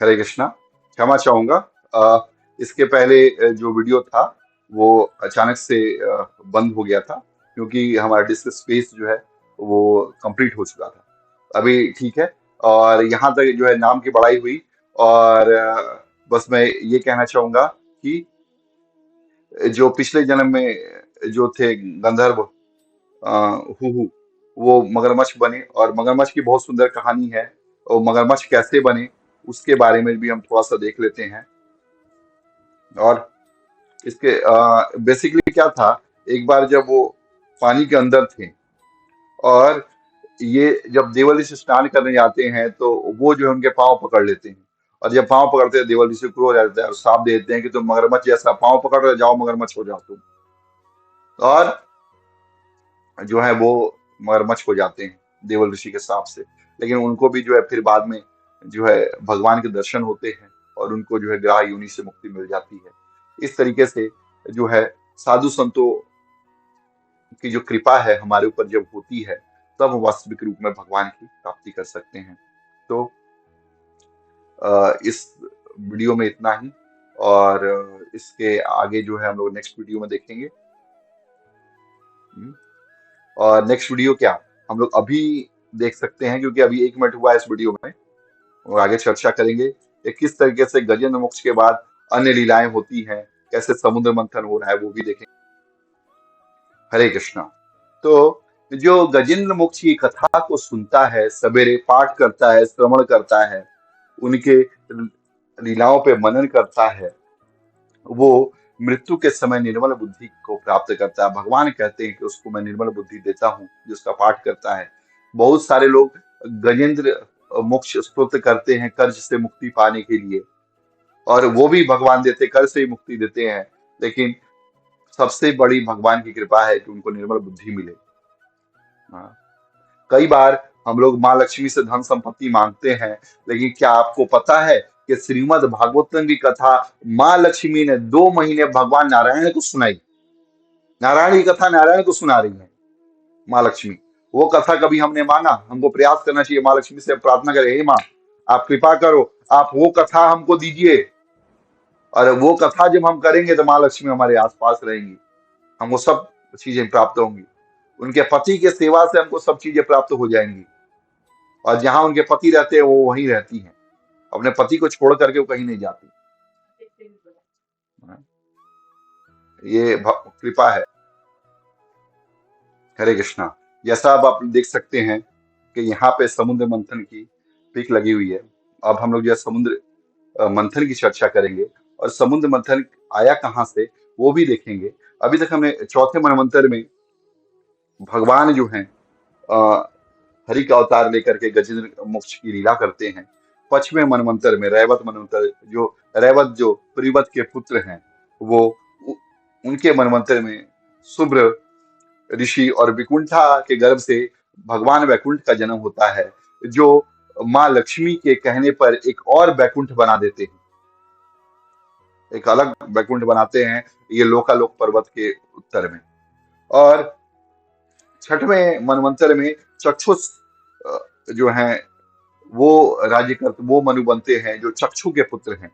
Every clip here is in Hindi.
हरे कृष्णा। क्षमा चाहूंगा। इसके पहले जो वीडियो था वो अचानक से बंद हो गया था, क्योंकि हमारा डिस्क स्पेस जो है वो कंप्लीट हो चुका था। अभी ठीक है। और यहाँ तक जो है नाम की बड़ाई हुई। और बस मैं ये कहना चाहूंगा कि जो पिछले जन्म में जो थे गंधर्व, अ, हुहु, वो मगरमच्छ बने, और मगरमच्छ की बहुत सुंदर कहानी है। और मगरमच्छ कैसे बने उसके बारे में भी हम थोड़ा सा देख लेते हैं। और इसके बेसिकली क्या था, एक बार जब वो पानी के अंदर थे, और ये जब देवली से स्नान करने जाते हैं तो वो जो है उनके पाँव पकड़ लेते हैं। और जब पाँव पकड़ते हैं देवली से क्रूर हो जाता है और साफ दे देते हैं कि तुम मगरमच्छ जैसा पाँव पकड़ रहे हो, जाओ मगरमच्छ हो जाओ तुम। और जो है वो मगरमच्छ हो जाते हैं देवल ऋषि के शाप से। लेकिन उनको भी जो है फिर बाद में जो है भगवान के दर्शन होते हैं, और उनको जो है ग्राह योनि से मुक्ति मिल जाती है। इस तरीके से जो है साधु संतों की जो कृपा है हमारे ऊपर जब होती है, तब हम वास्तविक रूप में भगवान की प्राप्ति कर सकते हैं। तो इस वीडियो में इतना ही। और इसके आगे जो है हम लोग नेक्स्ट वीडियो में देखेंगे। हम्म। और नेक्स्ट वीडियो क्या हम लोग अभी देख सकते हैं, क्योंकि अभी 1 मिनट हुआ है इस वीडियो में। और आगे चर्चा करेंगे कि किस तरीके से गजेंद्र मोक्ष के बाद अन्य लीलाएं होती हैं, कैसे समुद्र मंथन हो रहा है वो भी देखेंगे। हरे कृष्णा। तो जो गजेंद्र मोक्ष की कथा को सुनता है, सवेरे पाठ करता है, श्रवण करता है, उनके लीलाओं पे मनन करता है, वो मृत्यु के समय निर्मल बुद्धि को प्राप्त करता है। भगवान कहते हैं कि उसको मैं निर्मल बुद्धि देता हूँ जिसका पाठ करता है। बहुत सारे लोग गजेंद्र मोक्ष स्तोत्र करते हैं कर्ज से मुक्ति पाने के लिए, और वो भी भगवान देते, कर्ज से ही मुक्ति देते हैं। लेकिन सबसे बड़ी भगवान की कृपा है कि उनको निर्मल बुद्धि मिले। हाँ। कई बार हम लोग माँ लक्ष्मी से धन संपत्ति मांगते हैं, लेकिन क्या आपको पता है कि श्रीमद् भागवतम की कथा माँ लक्ष्मी ने 2 महीने भगवान नारायण को सुनाई। नारायण की कथा नारायण को सुना रही है माँ लक्ष्मी। वो कथा कभी हमने मांगा? हमको प्रयास करना चाहिए, माँ लक्ष्मी से प्रार्थना करें, हे माँ आप कृपा करो, आप वो कथा हमको दीजिए। और वो कथा जब हम करेंगे तो माँ लक्ष्मी हमारे आसपास रहेंगी, हमको सब चीजें प्राप्त होंगी। उनके पति के सेवा से हमको सब चीजें प्राप्त हो जाएंगी। और जहां उनके पति रहते हैं वो वहीं रहती हैं, अपने पति को छोड़ करके वो कहीं नहीं जाती। ये कृपा है। हरे कृष्णा। जैसा अब आप देख सकते हैं कि यहाँ पे समुद्र मंथन की पिक लगी हुई है। अब हम लोग जो है समुद्र मंथन की चर्चा करेंगे, और समुद्र मंथन आया कहाँ से वो भी देखेंगे। अभी तक हमने चौथे मनवंतर में भगवान जो हैं हरि का अवतार लेकर के गजेंद्र मोक्ष की लीला करते हैं। 5वें मनवंतर में रैवत मनवंतर, जो रैवत जो प्रीवत के पुत्र हैं, वो उ, उनके मनवंतर में शुभ्र ऋषि और विकुंठा के गर्भ से भगवान वैकुंठ का जन्म होता है, जो माँ लक्ष्मी के कहने पर एक और वैकुंठ बना देते हैं, एक अलग वैकुंठ बनाते हैं, ये लोकालोक पर्वत के उत्तर में। और 6वें मनवंतर में चक्षुष अ, जो हैं वो राज्य करते, वो मनु बनते हैं जो चक्षु के पुत्र हैं।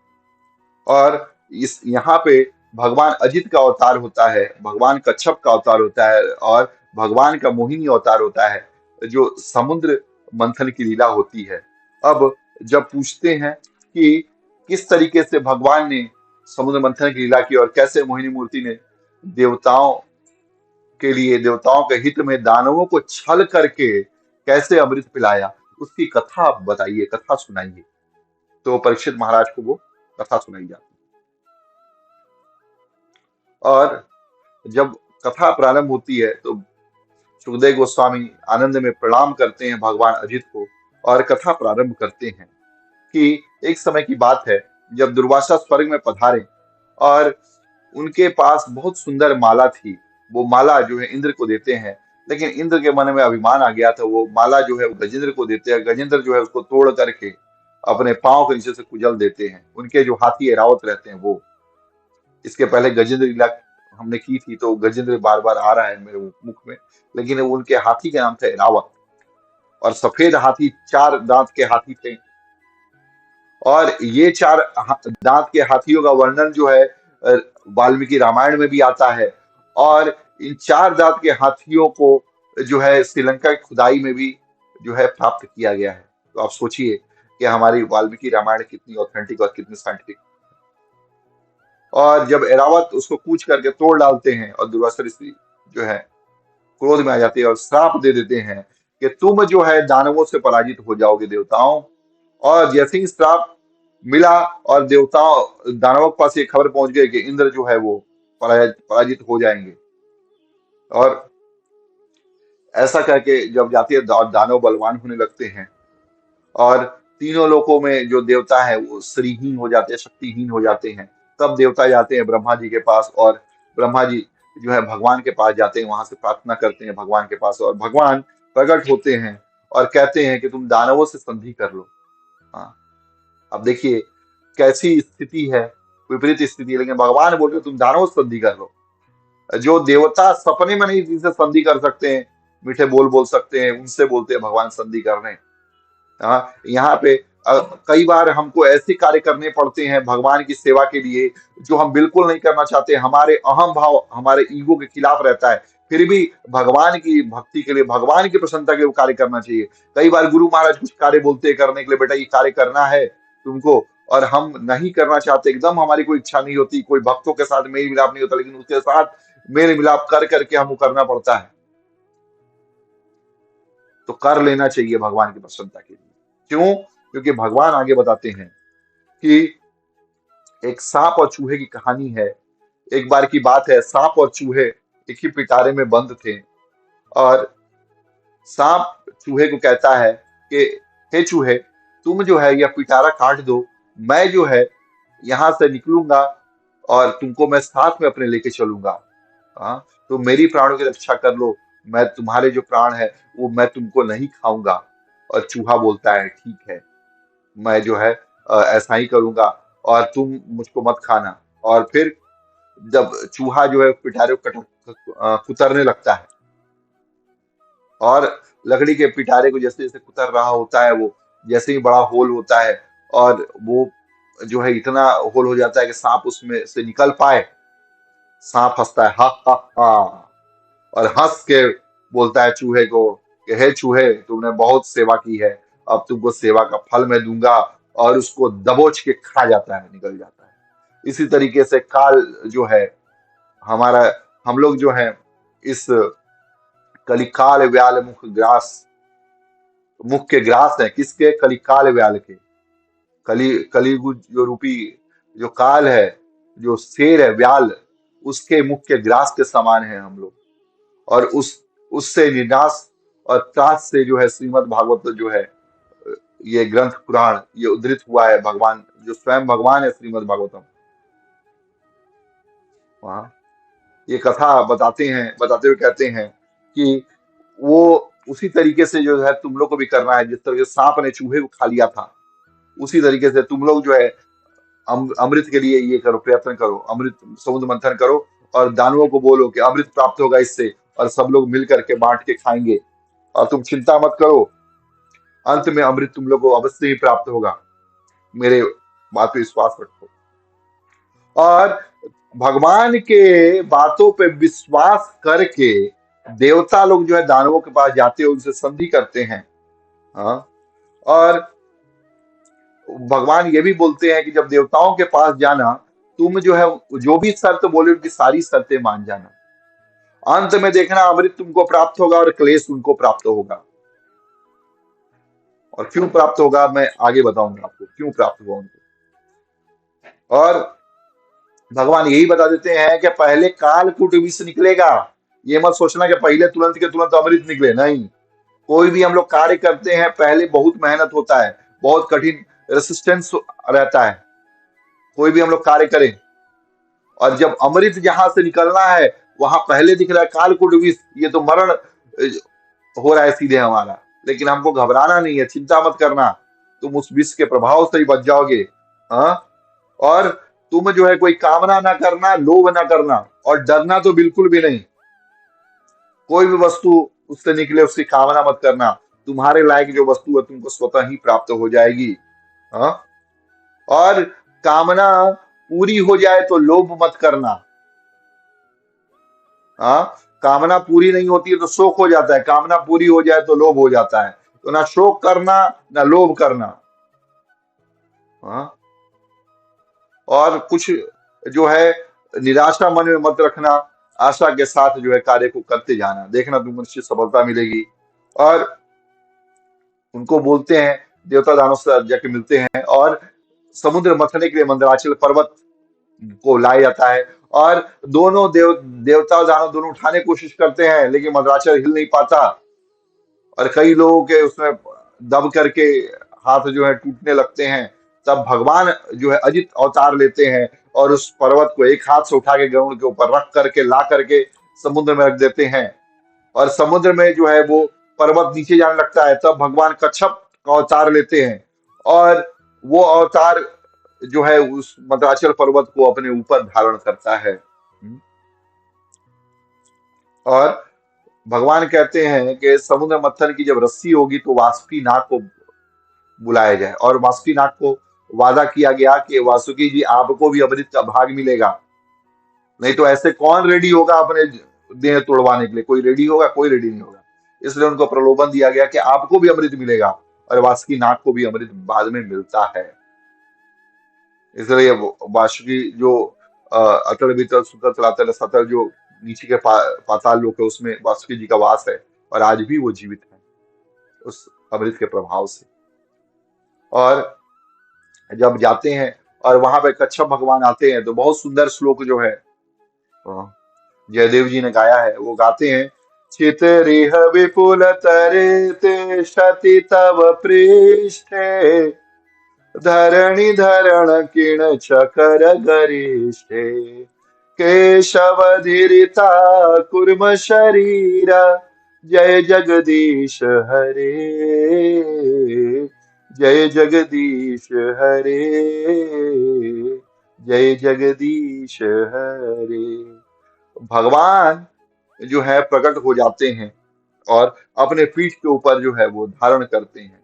और इस यहाँ पे भगवान अजित का अवतार होता है, भगवान कच्छप का अवतार होता है, और भगवान का मोहिनी अवतार होता है, जो समुद्र मंथन की लीला होती है। अब जब पूछते हैं कि किस तरीके से भगवान ने समुद्र मंथन की लीला की, और कैसे मोहिनी मूर्ति ने देवताओं के लिए, देवताओं के हित में दानवों को छल करके कैसे अमृत पिलाया, उसकी कथा आप बताइए, कथा सुनाइए। तो परीक्षित महाराज को वो कथा सुनाई जाती है। और जब कथा प्रारंभ होती है तो सुखदेव गोस्वामी आनंद में प्रणाम करते हैं भगवान अजित को, और कथा प्रारंभ करते हैं कि एक समय की बात है जब दुर्वासा स्वर्ग में पधारे, और उनके पास बहुत सुंदर माला थी। वो माला जो है इंद्र को देते हैं, लेकिन इंद्र के मन में अभिमान आ गया था, वो माला जो है वो गजेंद्र को देते हैं। गजेंद्र जो है उसको तोड़ करके अपने पांव के नीचे से कुचल देते हैं, उनके जो हाथी एरावत रहते हैं वो। इसके पहले गजेंद्र लीला हमने की थी, तो गजेंद्र बार बार आ रहा है मेरे मुख में, लेकिन वो उनके हाथी के नाम थे एरावत। और सफेद हाथी, 4 दांत के हाथी थे। और ये चार दांत के हाथियों का वर्णन जो है वाल्मीकि रामायण में भी आता है। और इन चार दांत के हाथियों को जो है श्रीलंका की खुदाई में भी जो है प्राप्त किया गया है। तो आप सोचिए कि हमारी वाल्मीकि रामायण कितनी ऑथेंटिक और कितनी साइंटिफिक। और जब एरावत उसको कूच करके तोड़ डालते हैं और दुर्वासा ऋषि जो है क्रोध में आ जाते हैं और श्राप दे देते हैं कि तुम जो है दानवों से पराजित हो जाओगे देवताओं। और जैसे ही श्राप मिला और देवताओं दानवों के पास ये खबर पहुंच गई कि इंद्र जो है वो पराजित हो जाएंगे। और ऐसा करके जब जाती है दानव बलवान होने लगते हैं और तीनों लोकों में जो देवता है वो श्रीहीन हो जाते हैं, शक्तिहीन हो जाते हैं। तब देवता जाते हैं ब्रह्मा जी के पास और ब्रह्मा जी जो है भगवान के पास जाते हैं, वहां से प्रार्थना करते हैं भगवान के पास। और भगवान प्रकट होते हैं और कहते हैं कि तुम दानवों से संधि कर लो। हाँ, अब देखिए कैसी स्थिति है, विपरीत स्थिति है, लेकिन भगवान बोल रहे तुम दानवों से संधि कर लो। जो देवता सपने में नहीं जिनसे संधि कर सकते हैं, मीठे बोल बोल सकते हैं, उनसे बोलते हैं भगवान संधि कर रहे हैं। हाँ, यहाँ पे कई बार हमको ऐसे कार्य करने पड़ते हैं भगवान की सेवा के लिए जो हम बिल्कुल नहीं करना चाहते। हमारे अहम भाव हमारे ईगो के खिलाफ रहता है, फिर भी भगवान की भक्ति के लिए, भगवान की प्रसन्नता के लिए वो कार्य करना चाहिए। कई बार गुरु महाराज कुछ कार्य बोलते हैं करने के लिए, बेटा ये कार्य करना है तुमको, और हम नहीं करना चाहते, एकदम हमारी कोई इच्छा नहीं होती, कोई भक्तों के साथ मेल मिलाप नहीं होता, लेकिन उसके साथ मेल मिलाप कर करके हमको करना पड़ता है। तो कर लेना चाहिए भगवान की प्रसन्नता के लिए। क्यों? क्योंकि भगवान आगे बताते हैं कि एक सांप और चूहे की कहानी है। एक बार की बात है, सांप और चूहे एक ही पिटारे में बंद थे। और सांप चूहे को कहता है कि हे चूहे, तुम जो है यह पिटारा काट दो, मैं जो है यहां से निकलूंगा और तुमको मैं साथ में अपने लेके चलूंगा। हाँ, तो मेरी प्राणों की रक्षा कर लो, मैं तुम्हारे जो प्राण है वो मैं तुमको नहीं खाऊंगा। और चूहा बोलता है ठीक है, मैं जो है ऐसा ही करूंगा और तुम मुझको मत खाना। और फिर जब चूहा जो है पिटारे को कुतरने लगता है, और लकड़ी के पिटारे को जैसे जैसे कुतर रहा होता है वो, जैसे ही बड़ा होल होता है और वो जो है इतना होल हो जाता है कि सांप उसमें से निकल पाए। सांप हंसता है, हा हा हा, और हंस के बोलता है चूहे को कि हे चूहे, तुमने बहुत सेवा की है, अब तुमको सेवा का फल मैं दूंगा। और उसको दबोच के खा जाता है, निकल जाता है। इसी तरीके से काल जो है हमारा, हम लोग जो है इस कलिकाल व्याल मुख ग्रास, मुख के ग्रास है किसके? कलिकाल व्याल के। कलियुग जो रूपी जो काल है, जो शेर है व्याल, उसके मुख के ग्रास के समान है हम लोग। और उससे निराश और त्रास से जो है श्रीमद् भागवत जो है, ये ग्रंथ पुराण ये उद्धृत हुआ है। भगवान जो स्वयं भगवान है श्रीमद् भागवतम, वहां ये कथा बताते हैं, बताते हुए कहते हैं कि वो उसी तरीके से जो है तुम लोग को भी करना है। जिस तरह से सांप ने चूहे को खा लिया था, उसी तरीके से तुम लोग जो है अमृत के लिए ये करो, प्रयत्न करो, अमृत समुद्र मंथन करो और दानवों को बोलो कि अमृत प्राप्त होगा इससे, और सब लोग मिल करके बांट के खाएंगे। और तुम चिंता मत करो, अंत में अमृत तुम लोग को अवश्य ही प्राप्त होगा, मेरे बात पे विश्वास रखो। और भगवान के बातों पे विश्वास करके देवता लोग जो है दानवों के पास जाते हैं, उनसे संधि करते हैं। हाँ, और भगवान ये भी बोलते हैं कि जब देवताओं के पास जाना, तुम जो है जो भी शर्त बोले उनकी सारी शर्तें मान जाना। अंत में देखना अमृत तुमको प्राप्त होगा और क्लेश उनको प्राप्त होगा। और क्यों प्राप्त होगा मैं आगे बताऊंगा आपको, क्यों प्राप्त होगा उनको। और भगवान यही बता देते हैं कि पहले कालकूट विष निकलेगा। ये मत सोचना कि पहले तुरंत के तुरंत अमृत निकले, नहीं। कोई भी हम लोग कार्य करते हैं पहले बहुत मेहनत होता है, बहुत कठिन रेसिस्टेंस रहता है, कोई भी हम लोग कार्य करें। और जब अमृत जहां से निकलना है वहां पहले दिख रहा है कालकूट विष, ये तो मरण हो रहा है सीधे हमारा। लेकिन हमको घबराना नहीं है, चिंता मत करना, तुम उस विष के प्रभाव से ही बच जाओगे। हाँ, और तुम जो है कोई कामना ना करना, लोभ ना करना, और डरना तो बिल्कुल भी नहीं। कोई भी वस्तु उससे निकले उसकी कामना मत करना, तुम्हारे लायक जो वस्तु है तुमको स्वतः ही प्राप्त हो जाएगी। हाँ, और कामना पूरी हो जाए तो लोभ मत करना। हाँ, कामना पूरी नहीं होती है तो शोक हो जाता है, कामना पूरी हो जाए तो लोभ हो जाता है। तो ना शोक करना, ना लोभ करना। हाँ, और कुछ जो है निराशा मन में मत रखना, आशा के साथ जो है कार्य को करते जाना, देखना तुमको निश्चित सफलता मिलेगी। और उनको बोलते हैं, देवता दानव से जाके मिलते हैं, और समुद्र मथने के लिए मंदराचल पर्वत को लाया जाता है। और दोनों देवता और दानव दोनों उठाने की कोशिश करते हैं, लेकिन मंदराचल हिल नहीं पाता। और कई लोगों के उसमें दब करके हाथ जो है टूटने लगते हैं। तब भगवान जो है अजित अवतार लेते हैं, और उस पर्वत को एक हाथ से उठा के गरुड़ के ऊपर रख करके ला करके समुद्र में रख देते हैं। और समुद्र में जो है वो पर्वत नीचे जाने लगता है, तब भगवान कच्छप का अवतार लेते हैं। और वो अवतार जो है उस मंदराचल पर्वत को अपने ऊपर धारण करता है। और भगवान कहते हैं कि समुद्र मंथन की जब रस्सी होगी तो वासुकी नाग को बुलाया जाए, और वासुकी नाग को वादा किया गया कि वासुकी जी आपको भी अमृत का भाग मिलेगा। नहीं तो ऐसे कौन रेडी होगा अपने देह तोड़वाने के लिए? कोई रेडी होगा? कोई रेडी नहीं होगा। इसलिए उनको प्रलोभन दिया गया कि आपको भी अमृत मिलेगा, और वासुकी नाग को भी अमृत बाद में मिलता है। इसलिए वासुकी जो अतल वितल सुतल तलातल सतल जो नीचे के पाताल लोक है, उसमें वासुकी जी का वास है, और आज भी वो जीवित है उस अमृत के प्रभाव से। और जब जाते हैं और वहां पे कच्छप भगवान आते हैं, तो बहुत सुंदर श्लोक जो है जयदेव जी ने गाया है, वो गाते हैं, चितरिह विपुल तरे शति तव पृष्ठे, धरणि धरण किण चकर गरिष्ठे, केशवधिरिता कुर्म शरीरा, जय जगदीश हरे, जय जगदीश हरे, जय जगदीश हरे। भगवान जो है प्रकट हो जाते हैं, और अपने पीठ के ऊपर जो है वो धारण करते हैं,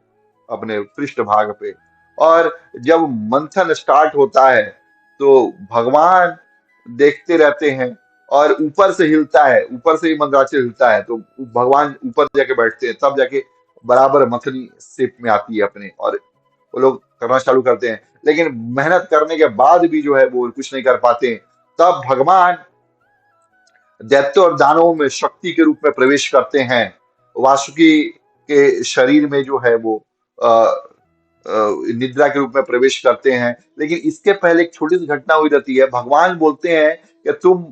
अपने पृष्ठ भाग पे। और जब मंथन स्टार्ट होता है तो भगवान देखते रहते हैं, और ऊपर से हिलता है, ऊपर से ही मंदराचल हिलता है, तो भगवान ऊपर जाके बैठते हैं, तब जाके बराबर मथनी शेप में आती है अपने, और वो लोग करना चालू करते हैं। लेकिन मेहनत करने के बाद भी जो है वो कुछ नहीं कर पाते। तब भगवान दैत्य और दानवों में शक्ति के रूप में प्रवेश करते हैं, वासुकी के शरीर में जो है वो निद्रा के रूप में प्रवेश करते हैं। लेकिन इसके पहले एक छोटी सी घटना हुई रहती है। भगवान बोलते हैं कि तुम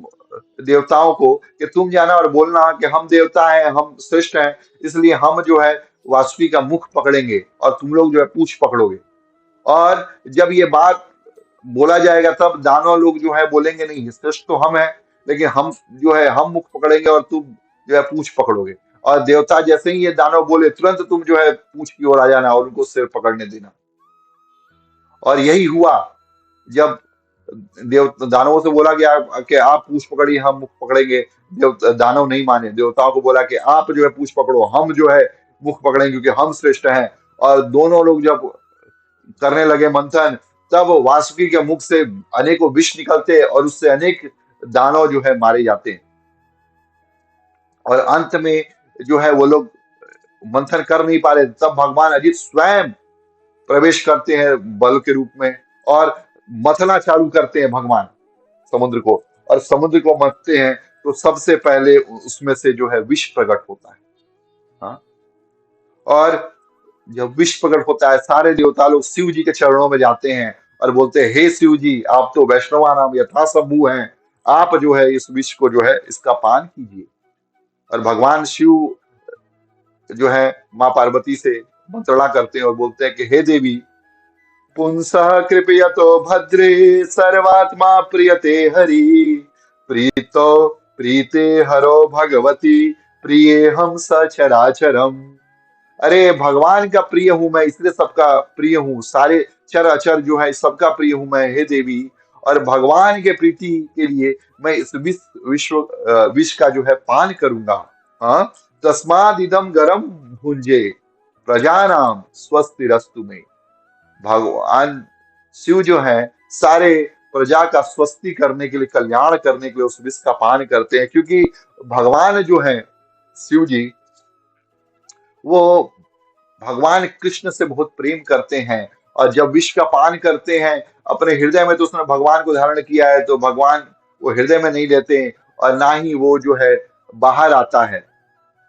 देवताओं को कि तुम जाना और बोलना कि हम देवता हैं, हम श्रेष्ठ हैं, इसलिए हम जो है वासुकी का मुख पकड़ेंगे, और तुम लोग जो है पूंछ पकड़ोगे। और जब ये बात बोला जाएगा, तब दानव लोग जो है बोलेंगे, नहीं श्रेष्ठ तो हम हैं, लेकिन हम जो है हम मुख पकड़ेंगे और तुम जो है पूंछ पकड़ोगे। और देवता जैसे ही ये दानव बोले, तुरंत तुम जो है पूंछ की ओर आ जाना और उनको सिर पकड़ने देना। और यही हुआ। जब देव दानवों से बोला गया कि आप पूंछ पकड़िए, हम मुख पकड़ेंगे, दानव नहीं माने। देवताओं को बोला कि आप जो है पूंछ पकड़ो, हम जो है मुख पकड़ेंगे, क्योंकि हम श्रेष्ठ हैं। और दोनों लोग जब करने लगे मंथन, तब वासुकी के मुख से अनेकों विष निकलते, और उससे अनेक दानव जो है मारे जाते हैं। और अंत में जो है वो लोग मंथन कर नहीं पा रहे, तब भगवान अजित स्वयं प्रवेश करते हैं बल के रूप में, और मथना चालू करते हैं भगवान समुद्र को। और समुद्र को मथते हैं तो सबसे पहले उसमें से जो है विष प्रकट होता है। हाँ? और जब विष प्रकट होता है, सारे देवता लोग शिव जी के चरणों में जाते हैं और बोलते हैं, हे शिव जी, आप तो वैष्णवा नाम यथा शंभु हैं, आप जो है इस विष को जो है इसका पान कीजिए। और भगवान शिव जो है माँ पार्वती से मंत्रणा करते हैं और बोलते हैं कि हे देवी, पुंसः कृपयतो भद्रे, सर्वात्मा प्रियते हरि, प्रीतो प्रीते हरो भगवती, प्रिय हम सचराचरम। अरे भगवान का प्रिय हूं मैं, इसलिए सबका प्रिय हूँ, सारे चर अचर जो है सबका प्रिय हूं मैं, हे देवी। और भगवान के प्रीति के लिए मैं इस विश्व का जो है पान करूंगा। हाँ, तस्माद इदम गरम भुंजे, प्रजानाम स्वस्ति रस्तु में। भगवान शिव जो है सारे प्रजा का स्वस्ति करने के लिए, कल्याण करने के लिए उस विष का पान करते हैं, क्योंकि भगवान जो है शिव जी, वो भगवान कृष्ण से बहुत प्रेम करते हैं। और जब विष का पान करते हैं अपने हृदय में, तो उसने भगवान को धारण किया है, तो भगवान वो हृदय में नहीं लेते हैं, और ना ही वो जो है बाहर आता है।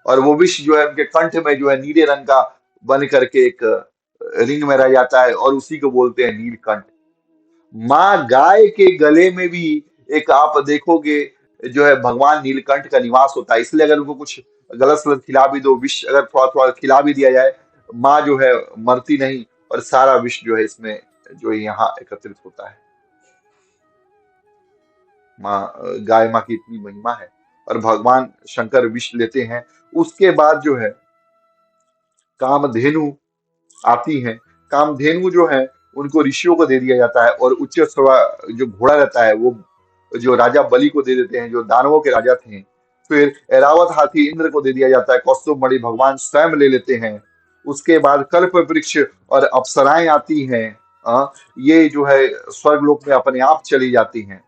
और वो विष जो है उनके कंठ में जो है नीले रंग का बन करके एक रिंग में रह जाता है, और उसी को बोलते हैं नीलकंठ। माँ गाय के गले में भी एक आप देखोगे जो है भगवान नीलकंठ का निवास होता है। इसलिए अगर उनको कुछ गलत सलत खिला भी दो, विष अगर थोड़ा थोड़ा खिला भी दिया जाए, माँ जो है मरती नहीं, और सारा विष जो है इसमें जो है यहाँ एकत्रित होता है। गाय माँ की इतनी महिमा है। और भगवान शंकर विष लेते हैं। उसके बाद जो है कामधेनु आती हैं। कामधेनु जो है उनको ऋषियों को दे दिया जाता है, और उच्च स्वा जो घोड़ा रहता है वो जो राजा बलि को दे देते हैं, जो दानवों के राजा थे। फिर ऐरावत हाथी इंद्र को दे दिया जाता है। कौस्तुभ मणि भगवान स्वयं ले लेते हैं। उसके बाद कल्प वृक्ष और अप्सराएं आती हैं। ये जो है स्वर्गलोक में अपने आप चली जाती हैं।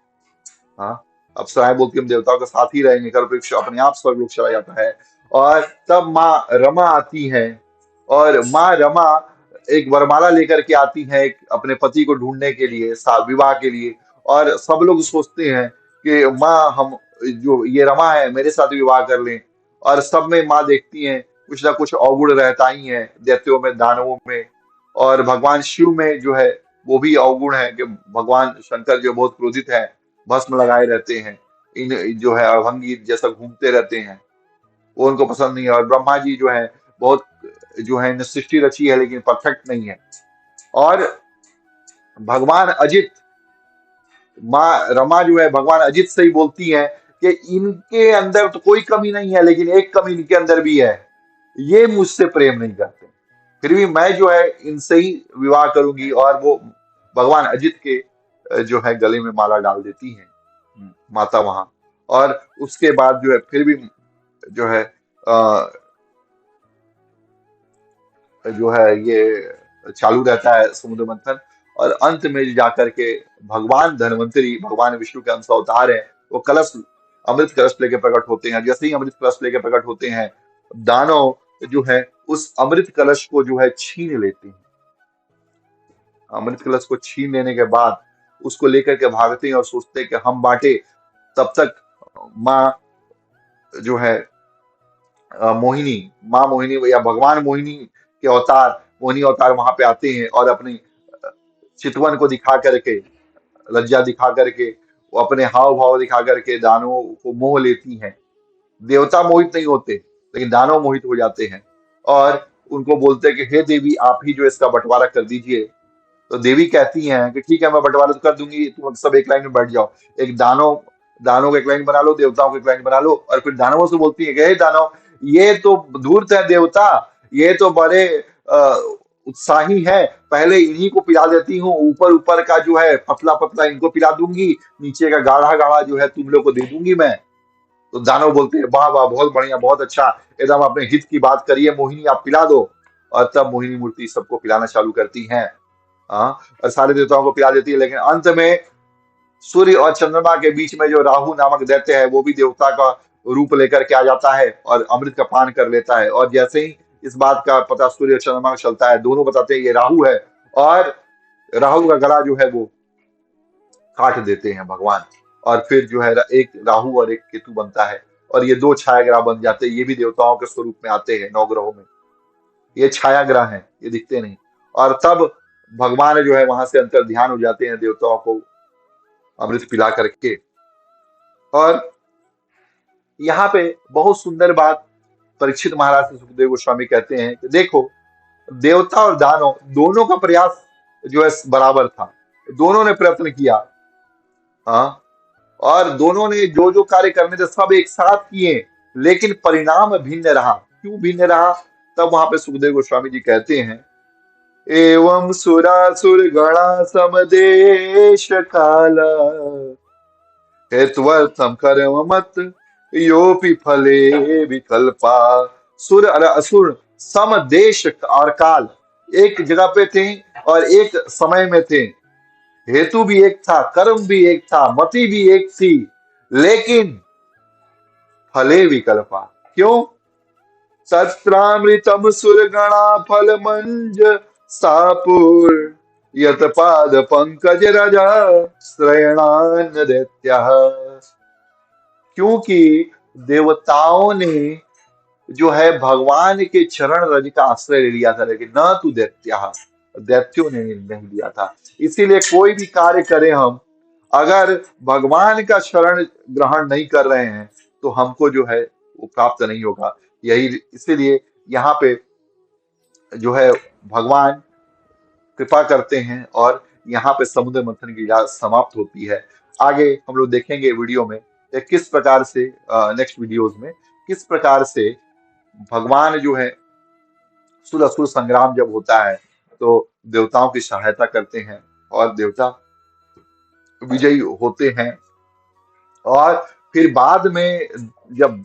हाँ, अप्सराएं बोलती हम देवताओं के साथ ही रहेंगे, कल्प वृक्ष अपने आप स्वर्गलोक चला जाता है। और तब माँ रमा आती है, और माँ रमा एक वरमाला लेकर के आती है अपने पति को ढूंढने के लिए, विवाह के लिए। और सब लोग सोचते हैं कि माँ हम जो ये रमा है मेरे साथ विवाह कर लें। और सब में माँ देखती हैं कुछ ना कुछ अवगुण रहता ही है, दैत्यों में, दानवों में। और भगवान शिव में जो है वो भी अवगुण है कि भगवान शंकर जो बहुत क्रोधित है, भस्म लगाए रहते हैं, इन जो है अभंगी जैसा घूमते रहते हैं, वो उनको पसंद नहीं है। और ब्रह्मा जी जो है बहुत जो है इन्हें सृष्टि रची है लेकिन परफेक्ट नहीं है। और भगवान अजित, माँ रमा जो है भगवान अजित से ही बोलती है कि इनके अंदर तो कोई कमी नहीं है, लेकिन एक कमी इनके अंदर भी है, ये मुझसे प्रेम नहीं करते, फिर भी मैं जो है इनसे ही विवाह करूंगी। और वो भगवान अजित के जो है गले में माला डाल देती है माता वहां। और उसके बाद जो है फिर भी जो है जो है ये चालू रहता है समुद्र मंथन। और अंत में जाकर के भगवान धन्वंतरी, भगवान विष्णु के अंश अवतार है, वो कलश, अमृत कलश लेके प्रकट होते हैं। जैसे ही अमृत कलश लेके प्रकट होते हैं, दानव जो है उस अमृत कलश को जो है छीन लेते हैं। अमृत कलश को छीन लेने के बाद उसको लेकर के भागते हैं और सोचते हैं कि हम बांटे। तब तक माँ जो है मोहिनी, माँ मोहिनी या भगवान मोहिनी के अवतार, मोहिनी अवतार वहां पे आते हैं, और अपनी चितवन को दिखा करके, लज्जा दिखा करके, वो अपने हाव भाव दिखा करके दानवों को मोह लेती हैं। देवता मोहित नहीं होते, लेकिन दानव मोहित हो जाते हैं। और उनको बोलते हैं कि हे देवी, आप ही जो इसका बंटवारा कर दीजिए। तो देवी कहती हैं कि ठीक है, मैं बंटवारा तो कर दूंगी, तुम सब एक लाइन में बैठ जाओ। एक दानव दानव का एक लाइन बना लो, देवताओं का एक लाइन बना लो। और फिर दानवों से बोलती है कि हे दानव, ये तो धूर्त है देवता, ये तो बड़े अ, उत्साही है, पहले इन्हीं को पिला देती हूँ, ऊपर ऊपर का जो है पतला पतला इनको पिला दूंगी, नीचे का गाढ़ा गाढ़ा जो है तुम लोग को दे दूंगी मैं। तो दानव बोलते हैं वाह वाह, बहुत बढ़िया, बहुत अच्छा, एकदम अपने हित की बात करिए मोहिनी, आप पिला दो। और तब मोहिनी मूर्ति सबको पिलाना चालू करती हैं। हाँ, और सारे देवताओं को पिला देती है। लेकिन अंत में सूर्य और चंद्रमा के बीच में जो राहु नामक दैत्य है, वो भी देवता का रूप लेकर के आ जाता है और अमृत का पान कर लेता है। और जैसे ही इस बात का पता सूर्य और चंद्रमा को चलता है, दोनों बताते हैं ये राहु है, और राहु का गला जो है वो काट देते हैं भगवान। और फिर जो है एक राहु और एक केतु बनता है, और ये दो छाया ग्रह बन जाते हैं। ये भी देवताओं के स्वरूप में आते हैं, नौ ग्रहों में ये छाया ग्रह हैं, ये दिखते नहीं। और तब भगवान जो है वहां से अंतर ध्यान हो जाते हैं देवताओं को अमृत पिला करके। और यहाँ पे बहुत सुंदर बात परीक्षित महाराज से सुखदेव गोस्वामी कहते हैं कि देखो, देवता और दानव दोनों का प्रयास जो है बराबर था, दोनों ने प्रयत्न किया। हाँ, और दोनों ने जो जो कार्य करने थे सब एक साथ किए, लेकिन परिणाम भिन्न रहा। क्यों भिन्न रहा? तब वहां पे सुखदेव गोस्वामी जी कहते हैं, एवं सुरासुर गणा समदेश काला हेत्वर्थम कर्म मत योपि फले विकल्पा। सुर और असुर सम देश और काल, एक जगह पे थे और एक समय में थे। हेतु भी एक था, कर्म भी एक था, मति भी एक थी, लेकिन फले विकल्पा। क्यों? सत्रामृतम सुरगणा फल मंज सापुर यत पाद पंकज रजा श्रयणान दैत्य। क्योंकि देवताओं ने जो है भगवान के चरण रज का आश्रय ले लिया था, लेकिन न तू दैत्या, दैत्यों ने नहीं लिया था। इसीलिए कोई भी कार्य करें हम, अगर भगवान का शरण ग्रहण नहीं कर रहे हैं तो हमको जो है वो प्राप्त नहीं होगा। यही इसीलिए यहाँ पे जो है भगवान कृपा करते हैं और यहाँ पे समुद्र मंथन की इजाजत समाप्त होती है। आगे हम लोग देखेंगे वीडियो में कि किस प्रकार से नेक्स्ट वीडियोस में किस प्रकार से भगवान जो है सुर असुर संग्राम जब होता है तो देवताओं की सहायता करते हैं और देवता विजयी होते हैं। और फिर बाद में जब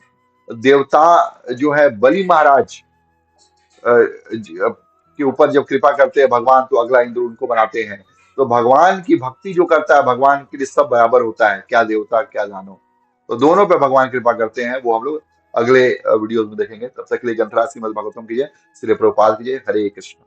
देवता जो है बलि महाराज के ऊपर जब कृपा करते हैं भगवान, तो अगला इंद्र उनको बनाते हैं। तो भगवान की भक्ति जो करता है, भगवान के लिए सब बराबर होता है, क्या देवता क्या दानव। तो दोनों पे भगवान कृपा करते हैं, वो हम लोग अगले वीडियोस में देखेंगे। तब तक के लिए ग्रंथराज श्रीमद् भागवतम कीजिए, श्री प्रभुपाद कीजिए। हरे कृष्ण।